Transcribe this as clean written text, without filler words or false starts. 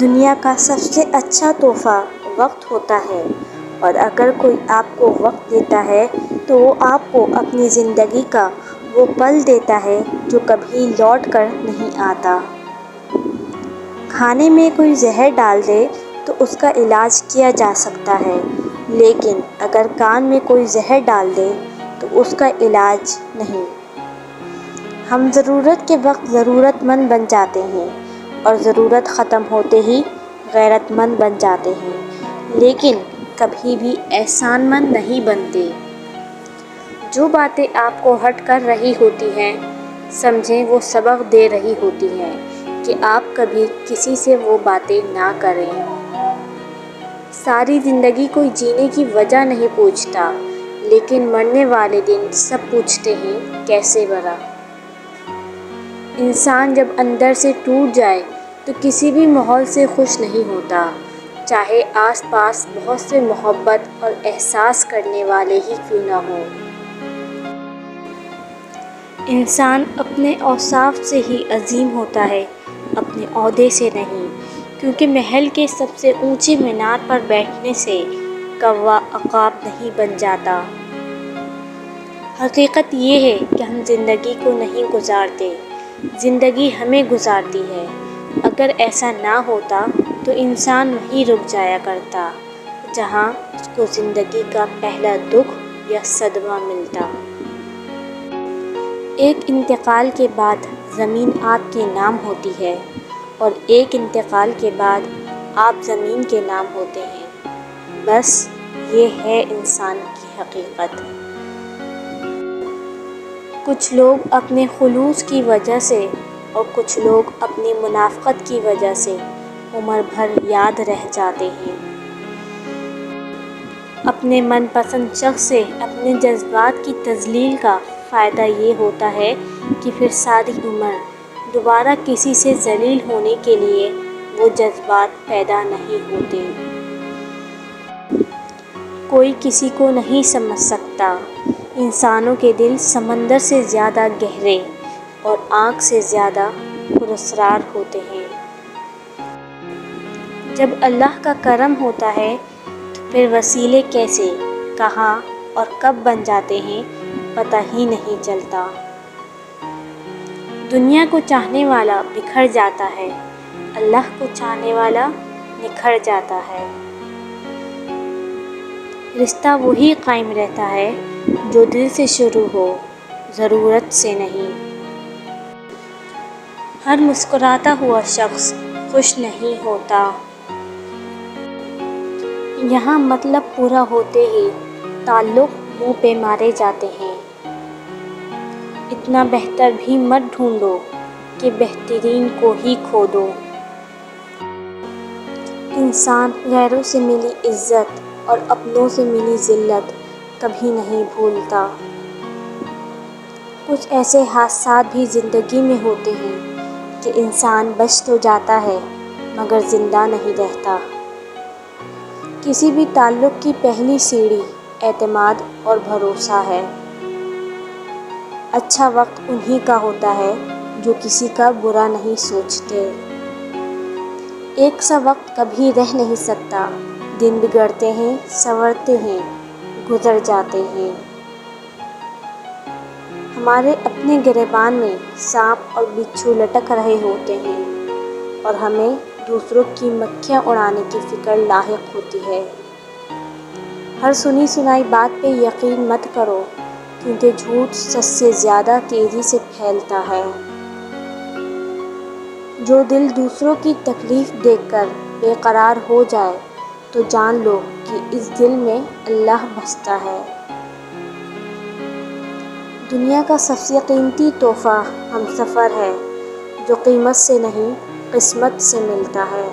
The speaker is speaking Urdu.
دنیا کا سب سے اچھا تحفہ وقت ہوتا ہے، اور اگر کوئی آپ کو وقت دیتا ہے تو وہ آپ کو اپنی زندگی کا وہ پل دیتا ہے جو کبھی لوٹ کر نہیں آتا۔ کھانے میں کوئی زہر ڈال دے تو اس کا علاج کیا جا سکتا ہے، لیکن اگر کان میں کوئی زہر ڈال دے تو اس کا علاج نہیں۔ ہم ضرورت کے وقت ضرورت مند بن جاتے ہیں اور ضرورت ختم ہوتے ہی غیرت مند بن جاتے ہیں، لیکن کبھی بھی احسان مند نہیں بنتے۔ جو باتیں آپ کو ہرٹ کر رہی ہوتی ہیں، سمجھیں وہ سبق دے رہی ہوتی ہیں کہ آپ کبھی کسی سے وہ باتیں نہ کریں۔ ساری زندگی کوئی جینے کی وجہ نہیں پوچھتا، لیکن مرنے والے دن سب پوچھتے ہیں کیسے مرا۔ انسان جب اندر سے ٹوٹ جائے تو کسی بھی ماحول سے خوش نہیں ہوتا، چاہے آس پاس بہت سے محبت اور احساس کرنے والے ہی کیوں نہ ہوں۔ انسان اپنے اوصاف سے ہی عظیم ہوتا ہے، اپنے عہدے سے نہیں، کیونکہ محل کے سب سے اونچے مینار پر بیٹھنے سے کوا عقاب نہیں بن جاتا۔ حقیقت یہ ہے کہ ہم زندگی کو نہیں گزارتے، زندگی ہمیں گزارتی ہے۔ اگر ایسا نہ ہوتا تو انسان وہیں رک جایا کرتا جہاں اس کو زندگی کا پہلا دکھ یا صدمہ ملتا۔ ایک انتقال کے بعد زمین آپ کے نام ہوتی ہے، اور ایک انتقال کے بعد آپ زمین کے نام ہوتے ہیں۔ بس یہ ہے انسان کی حقیقت۔ کچھ لوگ اپنے خلوص کی وجہ سے اور کچھ لوگ اپنی منافقت کی وجہ سے عمر بھر یاد رہ جاتے ہیں۔ اپنے من پسند شخص سے اپنے جذبات کی تذلیل کا فائدہ یہ ہوتا ہے کہ پھر ساری عمر دوبارہ کسی سے ذلیل ہونے کے لیے وہ جذبات پیدا نہیں ہوتے۔ کوئی کسی کو نہیں سمجھ سکتا۔ انسانوں کے دل سمندر سے زیادہ گہرے اور آنکھ سے زیادہ پراسرار ہوتے ہیں۔ جب اللہ کا کرم ہوتا ہے تو پھر وسیلے کیسے، کہاں اور کب بن جاتے ہیں پتہ ہی نہیں چلتا۔ دنیا کو چاہنے والا بکھر جاتا ہے، اللہ کو چاہنے والا نکھر جاتا ہے۔ رشتہ وہی قائم رہتا ہے جو دل سے شروع ہو، ضرورت سے نہیں۔ ہر مسکراتا ہوا شخص خوش نہیں ہوتا۔ یہاں مطلب پورا ہوتے ہی تعلق منہ پہ مارے جاتے ہیں۔ اتنا بہتر بھی مت ڈھونڈو کہ بہترین کو ہی کھو دو۔ انسان غیروں سے ملی عزت اور اپنوں سے ملی ذلت کبھی نہیں بھولتا۔ کچھ ایسے حادثات بھی زندگی میں ہوتے ہیں کہ انسان بچ تو جاتا ہے مگر زندہ نہیں رہتا۔ کسی بھی تعلق کی پہلی سیڑھی اعتماد اور بھروسہ ہے۔ اچھا وقت انہی کا ہوتا ہے جو کسی کا برا نہیں سوچتے۔ ایک سا وقت کبھی رہ نہیں سکتا، دن بگڑتے ہیں، سنورتے ہیں، گزر جاتے ہیں۔ ہمارے اپنے گریبان میں سانپ اور بچھو لٹک رہے ہوتے ہیں اور ہمیں دوسروں کی مکھیاں اڑانے کی فکر لاحق ہوتی ہے۔ ہر سنی سنائی بات پہ یقین مت کرو، کیونکہ جھوٹ سچ سے زیادہ تیزی سے پھیلتا ہے۔ جو دل دوسروں کی تکلیف دیکھ کر بے قرار ہو جائے تو جان لو کہ اس دل میں اللہ بستا ہے۔ دنیا کا سب سے قیمتی تحفہ ہمسفر ہے، جو قیمت سے نہیں قسمت سے ملتا ہے۔